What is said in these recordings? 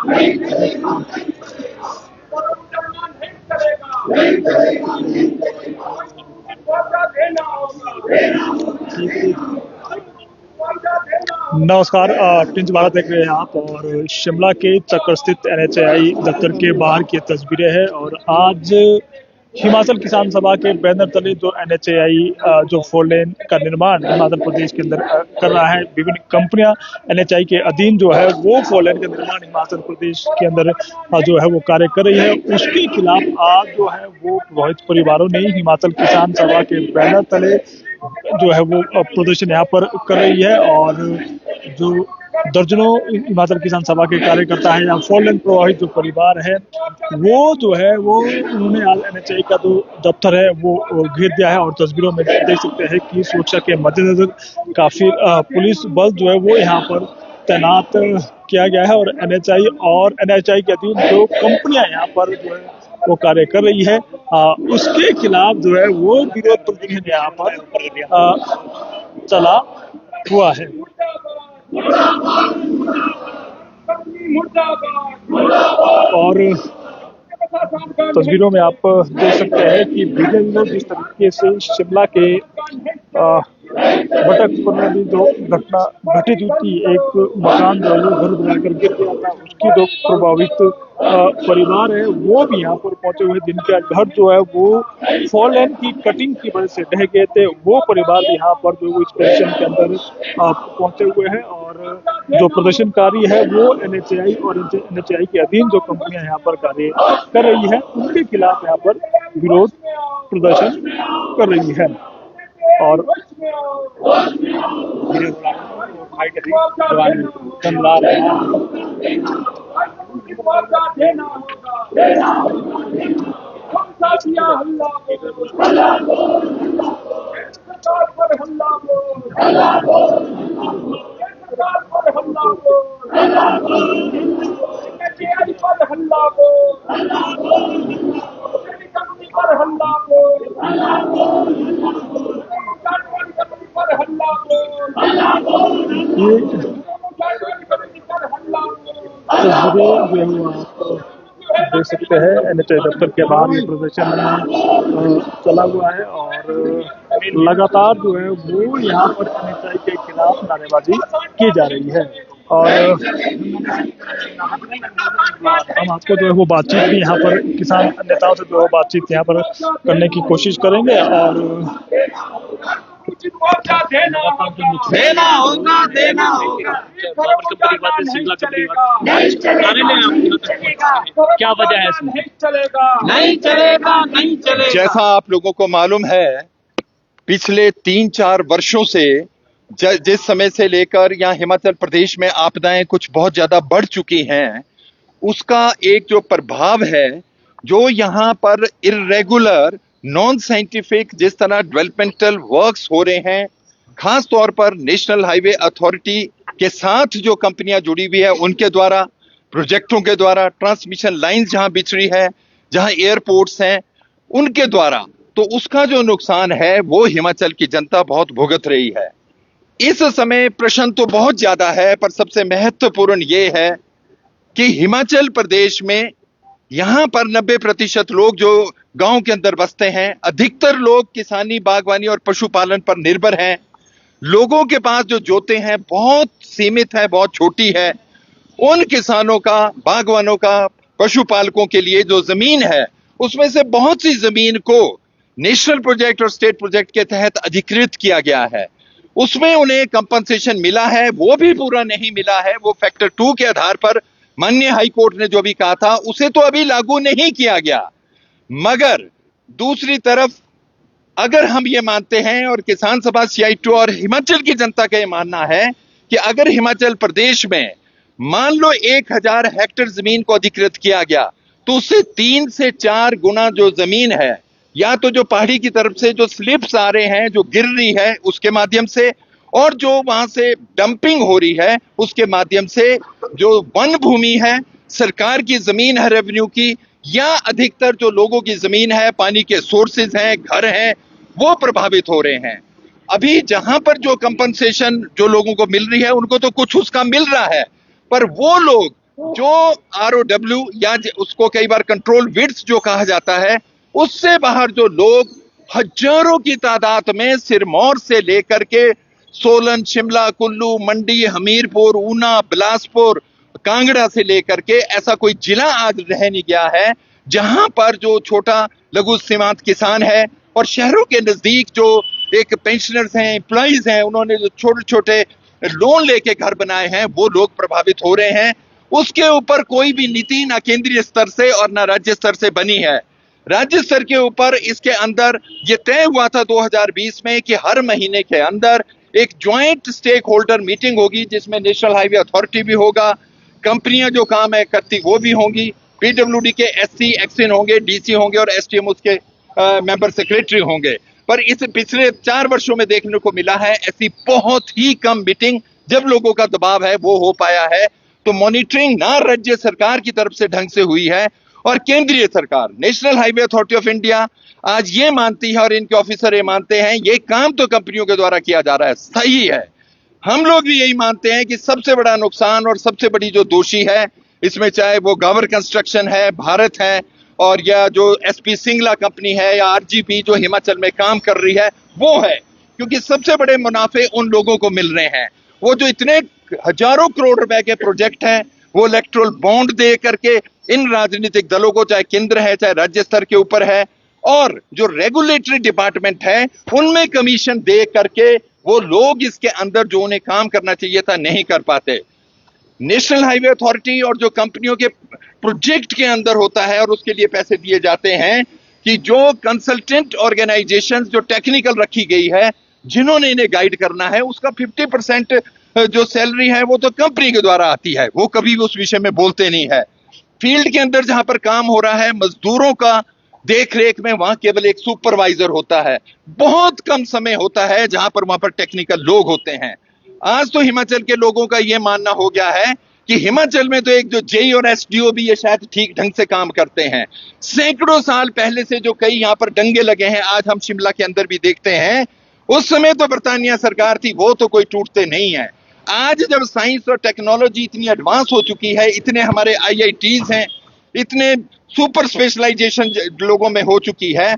नमस्कार, प्रिंस भारत देख रहे हैं आप। और शिमला के चक्कर स्थित एनएचएआई दफ्तर के बाहर की तस्वीरें हैं। और आज हिमाचल किसान सभा के बैनर तले जो एनएचएआई जो 4 लेन का निर्माण हिमाचल प्रदेश के अंदर कर रहा है, विभिन्न कंपनियां एनएचएआई के अधीन जो है वो 4 लेन का निर्माण हिमाचल प्रदेश के अंदर जो है वो कार्य कर रही है, उसके खिलाफ आज जो है वो प्रभावित परिवारों ने हिमाचल किसान सभा के बैनर तले जो है वो प्रदर्शन यहाँ पर कर रही है। और जो दर्जनों हिमाचल किसान सभा के कार्यकर्ता है या 4 लेन प्रभावित जो परिवार है वो जो है वो उन्होंने आज एनएचएआई का जो दफ्तर है वो घेर दिया है। और तस्वीरों में देख सकते हैं कि सुरक्षा के मद्देनजर काफी पुलिस बल जो है वो यहाँ पर तैनात किया गया है। और एनएचएआई के अधीन जो कंपनियां यहाँ पर जो है वो कार्य कर रही है, उसके खिलाफ जो है वो विरोध प्रदर्शन यहाँ पर चला हुआ है। और तस्वीरों में आप देख सकते हैं कि जिस तरीके से शिमला के बटकपुर में भी जो घटना घटित हुई थी, एक मकान जो है घर बनाकर गिर गया था, उसकी जो प्रभावित परिवार है वो भी यहाँ पर पहुंचे हुए, जिनका घर जो है वो 4 लेन की कटिंग की वजह से ढह गए थे, वो परिवार भी यहाँ पर जो इस प्रदर्शन के अंदर पहुंचे हुए हैं। और जो प्रदर्शनकारी है वो एनएचएआई और एनएचएआई के अधीन जो कंपनियां यहाँ पर कार्य कर रही है उनके खिलाफ यहाँ पर विरोध प्रदर्शन कर रही है। और ला रहे हैं देख सकते हैं एनएचएआई दफ्तर के बाहर ये प्रदर्शन चला हुआ है। और लगातार जो है वो यहाँ पर एनएचएआई के खिलाफ नारेबाजी की जा रही है। और हम आपको जो है वो बातचीत भी यहाँ पर किसान नेताओं से जो है बातचीत यहाँ पर करने की कोशिश करेंगे। और देना होगा क्या वजह है इसमें? नहीं चलेगा। जैसा आप लोगों को मालूम है, पिछले 3-4 वर्षों से जिस समय से लेकर यहाँ हिमाचल प्रदेश में आपदाएं कुछ बहुत ज्यादा बढ़ चुकी हैं, उसका एक जो प्रभाव है, जो यहाँ पर इर्रेगुलर नॉन साइंटिफिक जिस तरह डेवलपमेंटल वर्क्स हो रहे हैं, खास तौर पर नेशनल हाईवे अथॉरिटी के साथ जो कंपनियां जुड़ी हुई है उनके द्वारा, प्रोजेक्टों के द्वारा, ट्रांसमिशन लाइंस जहां बिछ रही है, जहां एयरपोर्ट्स हैं उनके द्वारा, तो उसका जो नुकसान है वो हिमाचल की जनता बहुत भुगत रही है। इस समय प्रश्न तो बहुत ज्यादा है, पर सबसे महत्वपूर्ण ये है कि हिमाचल प्रदेश में यहां पर 90% लोग जो गांव के अंदर बसते हैं, अधिकतर लोग किसानी, बागवानी और पशुपालन पर निर्भर हैं। लोगों के पास जो जोतें हैं बहुत सीमित है, बहुत छोटी है। उन किसानों का, बागवानों का, पशुपालकों के लिए जो जमीन है उसमें से बहुत सी जमीन को नेशनल प्रोजेक्ट और स्टेट प्रोजेक्ट के तहत अधिकृत किया गया है। उसमें उन्हें कंपनसेशन मिला है, वो भी पूरा नहीं मिला है। वो फैक्टर 2 के आधार पर माननीय हाई कोर्ट ने जो भी कहा था उसे तो अभी लागू नहीं किया गया। मगर दूसरी तरफ अगर हम ये मानते हैं, और किसान सभा CI2 और हिमाचल की जनता का ये मानना है कि अगर हिमाचल प्रदेश में मान लो 1000 हेक्टेयर जमीन को अधिकृत किया गया, तो उससे 3 से 4 गुना जो जमीन है, या तो जो पहाड़ी की तरफ से जो स्लिप्स आ रहे हैं, जो गिर रही है उसके माध्यम से, और जो वहां से डंपिंग हो रही है उसके माध्यम से, जो वन भूमि है, सरकार की जमीन है रेवेन्यू की, या अधिकतर जो लोगों की जमीन है, पानी के सोर्सेज हैं, घर हैं, वो प्रभावित हो रहे हैं। अभी जहां पर जो कंपनसेशन जो लोगों को मिल रही है उनको तो कुछ उसका मिल रहा है, पर वो लोग जो ROW या उसको कई बार कंट्रोल विड्स जो कहा जाता है, उससे बाहर जो लोग हजारों की तादाद में सिरमौर से लेकर के सोलन, शिमला, कुल्लू, मंडी, हमीरपुर, ऊना, बिलासपुर, कांगड़ा से लेकर के ऐसा कोई जिला आज रह नहीं गया है जहां पर जो छोटा लघु सीमांत किसान है और शहरों के नजदीक जो एक पेंशनर्स हैं, एम्प्लॉइज हैं, उन्होंने जो छोटे छोटे लोन लेके घर बनाए हैं, वो लोग प्रभावित हो रहे हैं। उसके ऊपर कोई भी नीति ना केंद्रीय स्तर से और ना राज्य स्तर से बनी है। राज्य स्तर के ऊपर इसके अंदर ये तय हुआ था 2020 में कि हर महीने के अंदर एक ज्वाइंट स्टेक होल्डर मीटिंग होगी जिसमें नेशनल हाईवे अथॉरिटी भी होगा, कंपनियां जो काम है करती वो भी होंगी, PWD के SC, एक्सिन होंगे, DC होंगे और STM उसके मेंबर सेक्रेटरी होंगे। पर इस पिछले 4 वर्षों में देखने को मिला है ऐसी बहुत ही कम मीटिंग, जब लोगों का दबाव है वो हो पाया है। तो मॉनिटरिंग ना राज्य सरकार की तरफ से ढंग से हुई है और केंद्रीय सरकार, national highway authority of India आज ये मानती है और इनके ऑफिसर ये मानते हैं ये काम तो कंपनियों के द्वारा किया जा रहा है, सही है। हम लोग भी यही मानते हैं कि सबसे बड़ा नुकसान और सबसे बड़ी जो दोषी है इसमें, चाहे वो गावर कंस्ट्रक्शन है, भारत है, और या जो SP सिंगला कंपनी है या RGP जो हिमाचल में काम कर रही है, वो है। क्योंकि सबसे बड़े मुनाफे उन लोगों को मिल रहे हैं। वो जो इतने हजारों करोड़ रुपए के प्रोजेक्ट हैं, वो इलेक्ट्रोल बॉन्ड दे करके इन राजनीतिक दलों को, चाहे केंद्र है चाहे राज्य स्तर के ऊपर है, और जो रेगुलेटरी डिपार्टमेंट है उनमें कमीशन दे करके वो लोग इसके अंदर जो उन्हें काम करना चाहिए था नहीं कर पाते। नेशनल हाईवे अथॉरिटी और जो कंपनियों के प्रोजेक्ट के अंदर होता है और उसके लिए पैसे दिए जाते हैं कि जो कंसल्टेंट ऑर्गेनाइजेशंस जो टेक्निकल रखी गई है, जिन्होंने इन्हें गाइड करना है, उसका 50% जो सैलरी है वो तो कंपनी के द्वारा आती है, वो कभी भी उस विषय में बोलते नहीं है। फील्ड के अंदर जहां पर काम हो रहा है मजदूरों का देख रेख में, वहां केवल एक सुपरवाइजर होता है। बहुत कम समय होता है जहां पर वहां पर टेक्निकल लोग होते हैं। आज तो हिमाचल के लोगों का यह मानना हो गया है कि हिमाचल में तो एक जो JE और SDO भी ये शायद ठीक ढंग से काम करते हैं। सैकड़ों साल पहले से जो कई यहाँ पर दंगे लगे हैं, आज हम शिमला के अंदर भी देखते हैं, उस समय तो बरतानिया सरकार थी, वो तो कोई टूटते नहीं है। आज जब साइंस और टेक्नोलॉजी इतनी एडवांस हो चुकी है, इतने हमारे IITs हैं, इतने सुपर स्पेशलाइजेशन लोगों में हो चुकी है,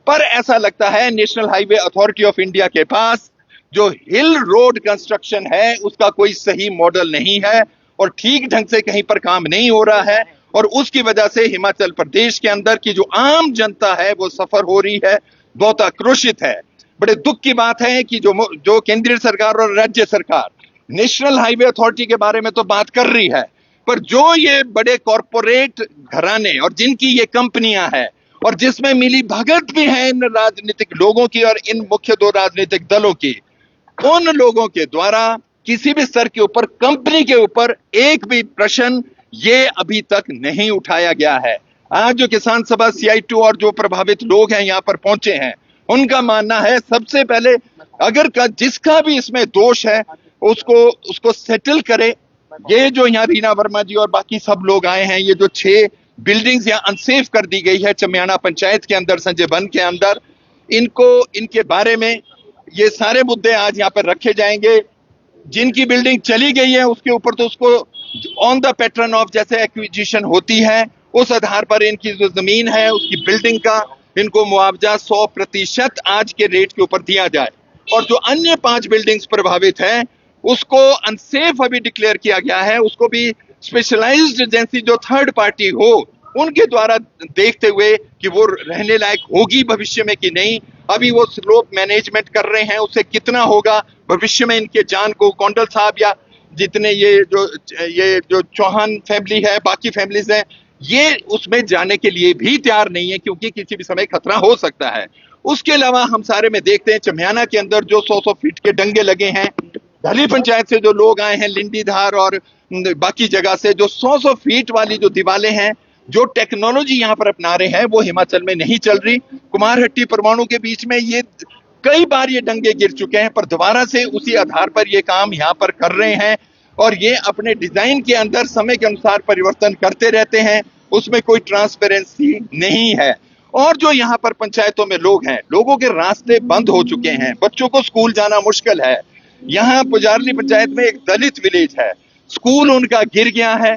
पर ऐसा लगता है national highway authority of India के पास जो हिल रोड कंस्ट्रक्शन है उसका कोई सही मॉडल नहीं है और ठीक ढंग से कहीं पर काम नहीं हो रहा है, और उसकी वजह से हिमाचल प्रदेश के अंदर की जो आम जनता है वो सफर हो रही है, बहुत आक्रोशित है। बड़े दुख की बात है कि जो केंद्रीय सरकार और राज्य सरकार नेशनल हाईवे अथॉरिटी के बारे में तो बात कर रही है, पर जो ये बड़े कॉरपोरेट घराने और जिनकी ये कंपनियां हैं और जिसमें मिली भगत भी है इन राजनीतिक लोगों की और इन मुख्य 2 राजनीतिक दलों की, उन लोगों के द्वारा किसी भी स्तर के ऊपर कंपनी के ऊपर एक भी प्रश्न ये अभी तक नहीं उठाया गया है। आज जो किसान सभा CI2 और जो प्रभावित लोग हैं यहाँ पर पहुंचे हैं, उनका मानना है सबसे पहले अगर जिसका भी इसमें दोष है उसको सेटल करे। ये जो यहाँ रीना वर्मा जी और बाकी सब लोग आए हैं, ये जो 6 बिल्डिंग्स यहाँ अनसेफ कर दी गई है चमियाना पंचायत के अंदर, संजय वन के अंदर, इनके बारे में ये सारे मुद्दे आज यहाँ पर रखे जाएंगे। जिनकी बिल्डिंग चली गई है उसके ऊपर तो उसको ऑन द पैटर्न ऑफ जैसे एक्विजिशन होती है, उस आधार पर इनकी जो जमीन है उसकी बिल्डिंग का इनको मुआवजा 100% आज के रेट के ऊपर दिया जाए, और जो अन्य 5 बिल्डिंग्स प्रभावित हैं उसको अनसेफ अभी डिक्लेयर किया गया है, उसको भी स्पेशलाइज्ड एजेंसी जो थर्ड पार्टी हो उनके द्वारा देखते हुए कि वो रहने लायक होगी भविष्य में कि नहीं। अभी वो स्लोप मैनेजमेंट कर रहे हैं, उससे कितना होगा भविष्य में इनके जान को, कौंडल साहब या जितने ये जो चौहान फैमिली है, बाकी फैमिलीज हैं, ये उसमें जाने के लिए भी तैयार नहीं है क्योंकि किसी भी समय खतरा हो सकता है। उसके अलावा हम सारे में देखते हैं चमियाना के अंदर जो 100 फीट के डंगे लगे हैं, ढली पंचायत से जो लोग आए हैं, लिंडीधार और बाकी जगह से जो 100 फीट वाली जो दीवारें हैं, जो टेक्नोलॉजी यहाँ पर अपना रहे हैं वो हिमाचल में नहीं चल रही। कुमारहट्टी परमाणु के बीच में ये कई बार ये डंगे गिर चुके हैं, पर दोबारा से उसी आधार पर ये काम यहाँ पर कर रहे हैं और ये अपने डिजाइन के अंदर समय के अनुसार परिवर्तन करते रहते हैं, उसमें कोई ट्रांसपेरेंसी नहीं है। और जो यहाँ पर पंचायतों में लोग हैं, लोगों के रास्ते बंद हो चुके हैं, बच्चों को स्कूल जाना मुश्किल है। यहाँ पुजारली पंचायत में एक दलित विलेज है, स्कूल उनका गिर गया है,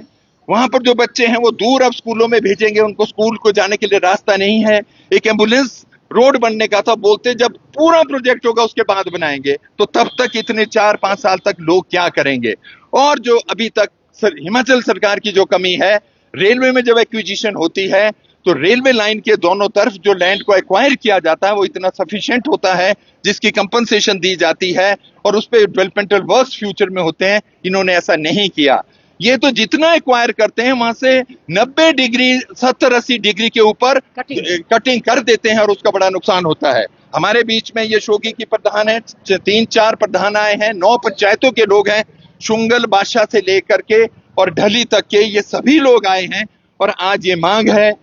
वहां पर जो बच्चे हैं वो दूर अब स्कूलों में भेजेंगे, उनको स्कूल को जाने के लिए रास्ता नहीं है। एक एम्बुलेंस रोड बनने का था, बोलते जब पूरा प्रोजेक्ट होगा उसके बाद बनाएंगे, तो तब तक इतने 4-5 साल तक लोग क्या करेंगे। और जो अभी तक हिमाचल सरकार की जो कमी है, रेलवे में जब एक्विजिशन होती है तो रेलवे लाइन के दोनों तरफ जो लैंड को एक्वायर किया जाता है वो इतना सफिशिएंट होता है जिसकी कंपनसेशन दी जाती है और उस पर डेवलपमेंटल वर्क्स फ्यूचर में होते हैं। इन्होंने ऐसा नहीं किया। ये तो जितना एक्वायर करते हैं वहां से 90 डिग्री 70-80 डिग्री के ऊपर कटिंग कर देते हैं और उसका बड़ा नुकसान होता है। हमारे बीच में ये शोगी की प्रधान है, 3-4 प्रधान आए हैं, 9 पंचायतों के लोग हैं, शुंगल बादशाह से लेकर के और ढली तक के ये सभी लोग आए हैं। और आज ये मांग है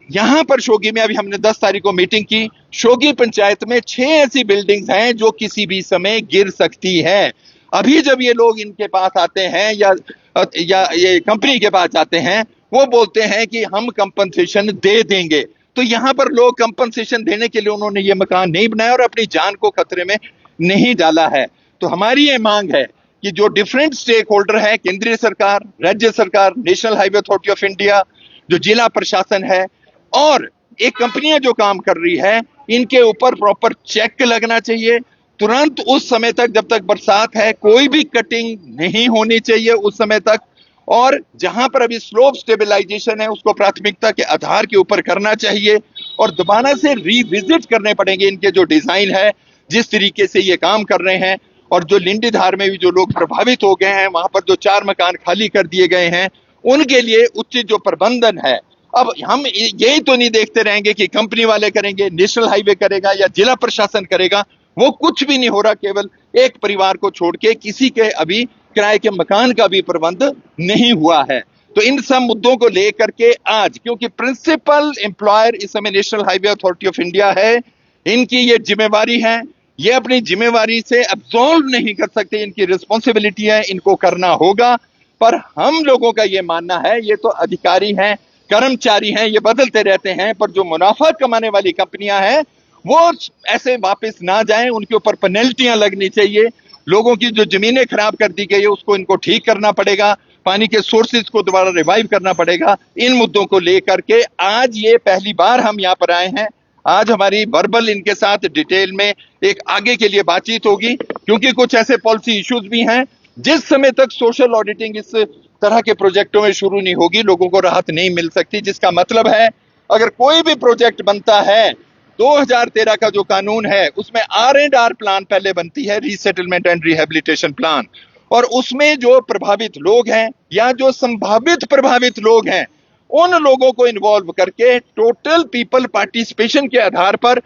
यहां पर शोगी में, अभी हमने 10 तारीख को मीटिंग की, शोगी पंचायत में 6 ऐसी बिल्डिंग्स हैं जो किसी भी समय गिर सकती है। अभी जब ये लोग इनके पास आते हैं या ये कंपनी के पास आते हैं, वो बोलते हैं कि हम कंपनसेशन दे देंगे। तो यहां पर लोग कंपनसेशन देने के लिए उन्होंने ये मकान नहीं बनाया और अपनी जान को खतरे में नहीं डाला है। तो हमारी ये मांग है कि जो डिफरेंट स्टेक होल्डर है, केंद्रीय सरकार, राज्य सरकार, national highway authority of India, जो जिला प्रशासन है और एक कंपनियां जो काम कर रही है, इनके ऊपर प्रॉपर चेक लगना चाहिए। तुरंत उस समय तक जब तक बरसात है कोई भी कटिंग नहीं होनी चाहिए उस समय तक। और जहां पर अभी स्लोप स्टेबलाइजेशन है उसको प्राथमिकता के आधार के ऊपर करना चाहिए और दोबारा से रिविजिट करने पड़ेंगे इनके जो डिजाइन है, जिस तरीके से ये काम कर रहे हैं। और जो लिंडीधार में भी जो लोग प्रभावित हो गए हैं, वहां पर जो 4 मकान खाली कर दिए गए हैं, उनके लिए उचित जो प्रबंधन है। अब हम यही तो नहीं देखते रहेंगे कि कंपनी वाले करेंगे, नेशनल हाईवे करेगा या जिला प्रशासन करेगा, वो कुछ भी नहीं हो रहा। केवल एक परिवार को छोड़ के किसी के अभी किराए के मकान का भी प्रबंध नहीं हुआ है। तो इन सब मुद्दों को लेकर के आज, क्योंकि प्रिंसिपल एम्प्लॉयर इस समय national highway authority of India है, इनकी ये जिम्मेवारी है, ये अपनी जिम्मेवारी से अब्सॉल्व नहीं कर सकते, इनकी रिस्पॉन्सिबिलिटी है, इनको करना होगा। पर हम लोगों का ये मानना है, ये तो अधिकारी हैं, कर्मचारी हैं, ये बदलते रहते हैं, पर जो मुनाफा कमाने वाली कंपनियां हैं वो ऐसे वापस ना जाएं, उनके ऊपर पेनल्टियां लगनी चाहिए। लोगों की जो जमीनें खराब कर दी गई है उसको इनको ठीक करना पड़ेगा, पानी के सोर्सेज को दोबारा रिवाइव करना पड़ेगा। इन मुद्दों को लेकर के आज ये पहली बार हम यहाँ पर आए हैं। आज हमारी वर्बल इनके साथ डिटेल में एक आगे के लिए बातचीत होगी, क्योंकि कुछ ऐसे पॉलिसी इश्यूज भी हैं जिस समय तक सोशल ऑडिटिंग इस तरह के प्रोजेक्टों में शुरू नहीं होगी लोगों को राहत नहीं मिल सकती। जिसका मतलब है अगर कोई भी प्रोजेक्ट बनता है, 2013 का जो कानून है उसमें R&R प्लान पहले बनती है, रीसेटलमेंट एंड रिहेबिलिटेशन प्लान, और उसमें जो प्रभावित लोग हैं या जो संभावित प्रभावित लोग हैं उन लोगों को इन्वॉल्व करके टोटल पीपल पार्टिसिपेशन के आधार पर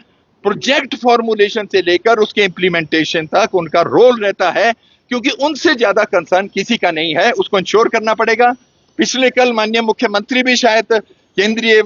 प्रोजेक्ट फॉर्मुलेशन से लेकर उसके इम्प्लीमेंटेशन तक उनका रोल रहता है, क्योंकि उनसे ज्यादा कंसर्न किसी का नहीं है, उसको इंश्योर करना पड़ेगा। पिछले कल माननीय मुख्यमंत्री भी शायद केंद्रीय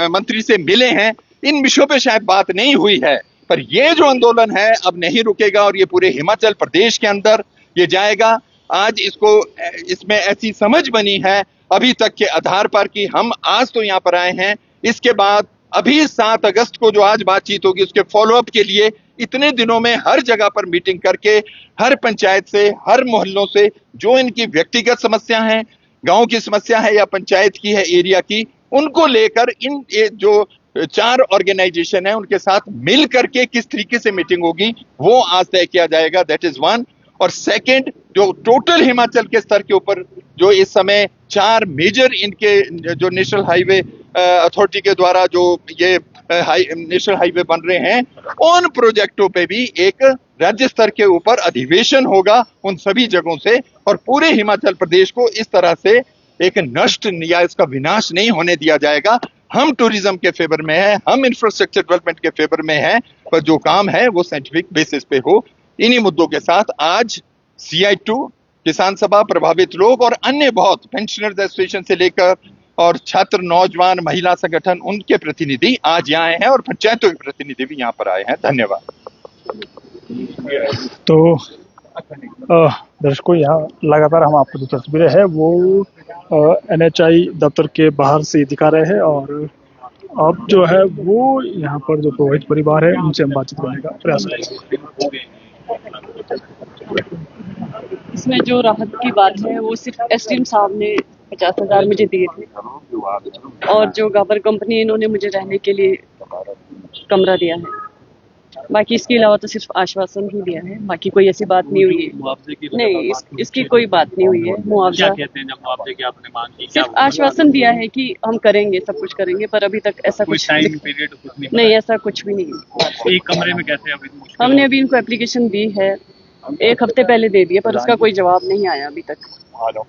मंत्री से मिले हैं, इन विषयों पे शायद बात नहीं हुई है, पर ये जो आंदोलन है अब नहीं रुकेगा और ये पूरे हिमाचल प्रदेश के अंदर ये जाएगा। आज इसमें ऐसी समझ बनी है अभी तक के आधार पर कि हम आज तो यहाँ पर आए हैं, इसके बाद अभी 7 अगस्त को जो आज बातचीत होगी उसके फॉलोअप के लिए इतने दिनों में हर जगह पर मीटिंग करके हर पंचायत से, हर मोहल्लों से जो इनकी व्यक्तिगत समस्या है, गांव की समस्या है या पंचायत की है, एरिया की, उनको लेकर इन जो 4 ऑर्गेनाइजेशन है उनके साथ मिल करके किस तरीके से मीटिंग होगी वो आज तय किया जाएगा। That is 1। और सेकंड, जो टोटल हिमाचल के स्तर के ऊपर जो इस समय 4 मेजर इनके जो नेशनल हाईवे अथॉरिटी के द्वारा जो ये नेशनल हाईवे बन रहे हैं, उन प्रोजेक्टों पे भी एक राज्य स्तर के ऊपर अधिवेशन होगा उन सभी जगहों से, और पूरे हिमाचल प्रदेश को इस तरह से एक नष्ट या इसका विनाश नहीं होने दिया जाएगा। हम टूरिज्म के फेवर में है, हम इंफ्रास्ट्रक्चर डेवलपमेंट के फेवर में है, पर जो काम है वो साइंटिफिक बेसिस पे हो। इन्हीं मुद्दों के साथ आज CI2, किसान सभा, प्रभावित लोग और अन्य बहुत पेंशनर्स एसोसिएशन से लेकर और छात्र, नौजवान, महिला संगठन, उनके प्रतिनिधि आज यहाँ आए हैं और पंचायतों के प्रतिनिधि भी यहाँ पर आए हैं। धन्यवाद। तो दर्शकों, यहाँ लगातार हम आपको जो तस्वीरें हैं वो NHI दफ्तर के बाहर से दिखा रहे हैं, और अब जो है वो यहाँ पर जो पुरोहित परिवार है उनसे हम बातचीत करने का प्रयास करेंगे। इसमें जो राहत की बात है वो सिर्फ SDM साहब ने 50,000 मुझे दिए थे, और जो गाबर कंपनी इन्होंने मुझे रहने के लिए कमरा दिया है। बाकी इसके अलावा तो सिर्फ आश्वासन ही दिया है, बाकी कोई ऐसी बात नहीं हुई है। मुआवजे की नहीं, इसकी कोई बात नहीं हुई है। क्या मुआवजा कहते हैं जब मुआवजे की आपने मांग की? क्या सिर्फ आश्वासन दिया है कि हम करेंगे, सब कुछ करेंगे, पर अभी तक ऐसा कोई कुछ टाइम पीरियड कुछ नहीं नहीं, ऐसा कुछ भी नहीं है। एक कमरे में कैसे अभी मुश्किल हमने अभी इनको एप्लीकेशन दी है, 1 हफ्ते पहले दे दिया, पर उसका कोई जवाब नहीं आया अभी तक।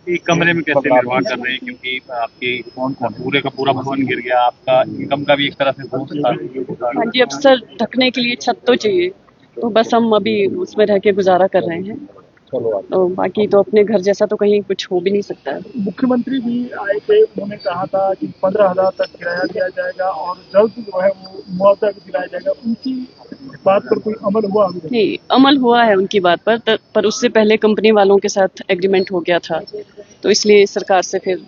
एक कमरे में कैसे निर्वाह कर रहे हैं, क्योंकि आपकी पूरे का पूरा भवन गिर गया, आपका इनकम का भी एक तरह से सोर्स था। हाँ जी, अब सर ढकने के लिए छत तो चाहिए, तो बस हम अभी उसमें रह के गुजारा कर रहे हैं। तो बाकी तो अपने घर जैसा तो कहीं कुछ हो भी नहीं सकता है। मुख्यमंत्री भी आए थे, उन्होंने कहा था कि 15,000 तक किराया दिया जाएगा और जल्द जो है वो मुआवजा भी दिलाया जाएगा। उनकी बात पर कोई अमल हुआ अभी तक? नहीं, अमल हुआ है उनकी बात पर उससे पहले कंपनी वालों के साथ एग्रीमेंट हो गया था, तो इसलिए सरकार से फिर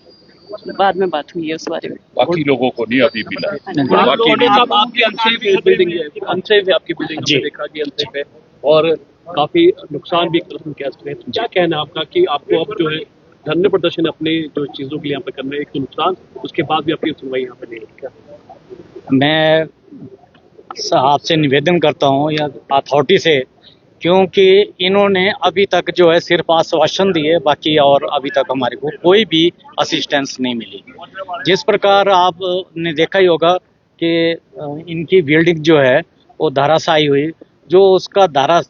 बाद में बात हुई है उस बारे में। बाकी लोगों को नहीं अभी मिला। बाकी आपकी अनसेफ बिल्डिंग है, अनसेफ है आपकी बिल्डिंग, हमने देखा कि अनसेफ है और काफी नुकसान भी एक तरफ से कह सकते हैं। क्या कहना है आपका कि आपको अब जो है धरने प्रदर्शन अपने जो चीजों के लिए यहाँ पे करना है, एक तो नुकसान, उसके बाद भी आपकी सुनवाई यहाँ पे नहीं है क्या? मैं आपसे निवेदन करता हूँ या अथॉरिटी से, क्योंकि इन्होंने अभी तक जो है सिर्फ आश्वासन दिए, बाकी और अभी तक हमारे को कोई भी असिस्टेंस नहीं मिली। जिस प्रकार आपने देखा ही होगा कि इनकी बिल्डिंग जो है वो धराशायी हुई, जो उसका धारा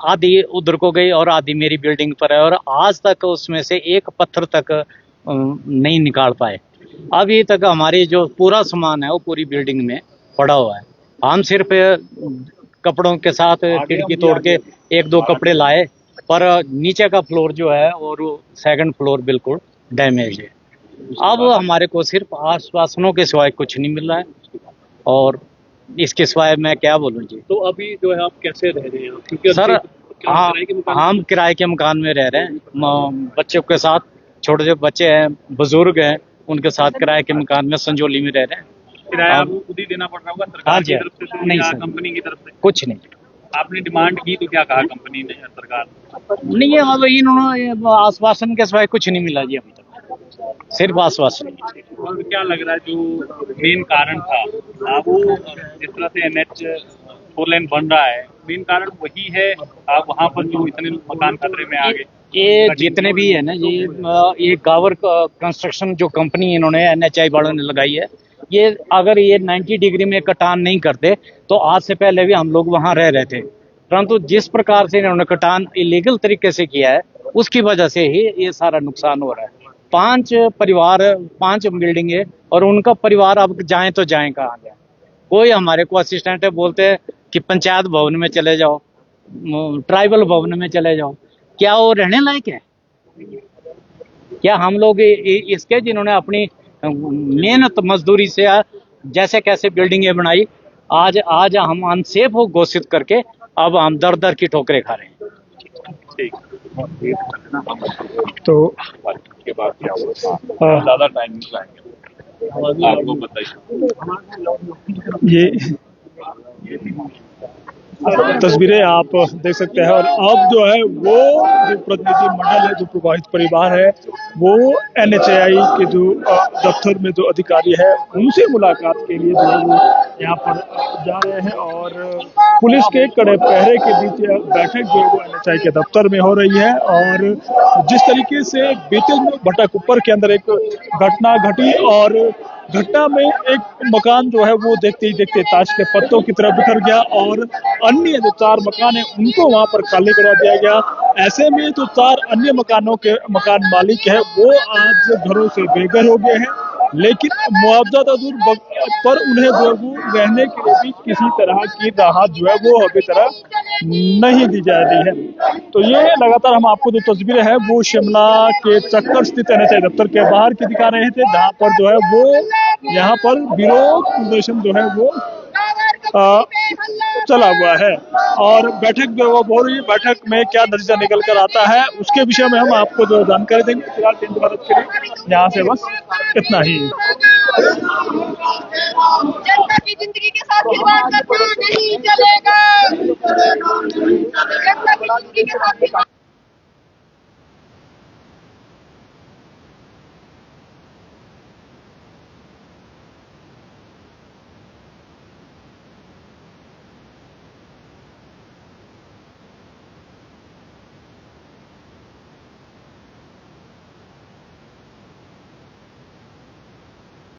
आधी उधर को गई और आधी मेरी बिल्डिंग पर है, और आज तक उसमें से एक पत्थर तक नहीं निकाल पाए। अभी तक हमारी जो पूरा सामान है वो पूरी बिल्डिंग में पड़ा हुआ है। हम सिर्फ कपड़ों के साथ खिड़की तोड़ के 1-2 कपड़े लाए, पर नीचे का फ्लोर जो है और सेकंड फ्लोर बिल्कुल डैमेज है। अब हमारे को सिर्फ आश्वासनों के सिवाय कुछ नहीं मिल रहा है, और इसके सिवाय मैं क्या बोलूं जी। तो अभी जो है आप कैसे रह रहे हैं? क्योंकि सर हाँ, हम किराए के मकान में रह रहे हैं, बच्चों के साथ, छोटे जो बच्चे हैं, बुजुर्ग हैं, उनके साथ किराए के मकान में संजोली में रह रहे हैं। किराया आपको खुद ही देना पड़ रहा होगा सरकार की तरफ से नहीं या सर, कंपनी की तरफ से? कुछ नहीं। आपने डिमांड की तो क्या कहा कंपनी ने या सरकार ने? नहीं है, अब इन्होंने आश्वासन के सिवाय कुछ नहीं मिला जी अभी तक, सिर्फ आश्वासन। और क्या लग रहा है जो मेन कारण था, वो जिस तरह से NH 4 लेन बन रहा है, मेन कारण वही है आप वहाँ पर जो इतने मकान खतरे में आ गए? ये जितने भी है ना, ये गावर कंस्ट्रक्शन जो कंपनी इन्होंने NHI वालों ने लगाई है, ये अगर ये 90 डिग्री में कटान नहीं करते तो आज से पहले भी हम लोग वहाँ रह रहे थे, परंतु जिस प्रकार से इन्होंने कटान इलीगल तरीके से किया है, उसकी वजह से ही ये सारा नुकसान हो रहा है। 5 परिवार, 5 बिल्डिंग है, और उनका परिवार अब जाएं तो जाएं कहाँ जाए? कोई हमारे को असिस्टेंट है, बोलते हैं कि पंचायत भवन में चले जाओ, ट्राइबल भवन में चले जाओ। क्या वो रहने लायक है? क्या हम लोग इसके जिन्होंने अपनी मेहनत मजदूरी से जैसे कैसे बिल्डिंगें बनाई, आज हम अनसेफ हो घोषित करके अब हम दर दर की ठोकरें खा रहे हैं। तो के बाद क्या होगा, ज्यादा टाइम नहीं लाएंगे, आपको बताइए। ये तस्वीरें आप देख सकते हैं। और अब जो है वो जो प्रतिनिधि मंडल है, जो प्रभावित परिवार है, वो NHAI के जो दफ्तर में जो अधिकारी है उनसे मुलाकात के लिए जो है वो यहाँ पर जा रहे हैं। और पुलिस के कड़े पहरे के बीच बैठक जो है वो NHAI के दफ्तर में हो रही है। और जिस तरीके से बीते भट्टाकुप्पर के अंदर एक घटना घटी, और घटना में एक मकान जो है वो देखते ही देखते ताश के पत्तों की तरह बिखर गया, और अन्य जो 4 मकान है उनको वहां पर खाली करवा दिया गया। ऐसे में जो 4 अन्य मकान मालिक है वो आज घरों से बेघर हो गए हैं, लेकिन मुआवजा तो दूर पर उन्हें जो वो रहने के लिए भी किसी तरह की राहत जो है वो अभी तरह नहीं दी जा रही है। तो ये लगातार हम आपको जो तस्वीरें हैं वो शिमला के चक्कर स्थित NHAI दफ्तर के बाहर की दिखा रहे थे, जहाँ पर जो है वो यहाँ पर विरोध प्रदर्शन जो है वो चला हुआ है। और बैठक जो हो रही है, बैठक में क्या नतीजा निकल कर आता है उसके विषय में हम आपको जो जानकारी देंगे। फिलहाल हिंद भारत के लिए यहाँ से बस इतना ही। जनता की जिंदगी के साथ खिलवाड़ करना नहीं चलेगा। जनता की जिंदगी के साथ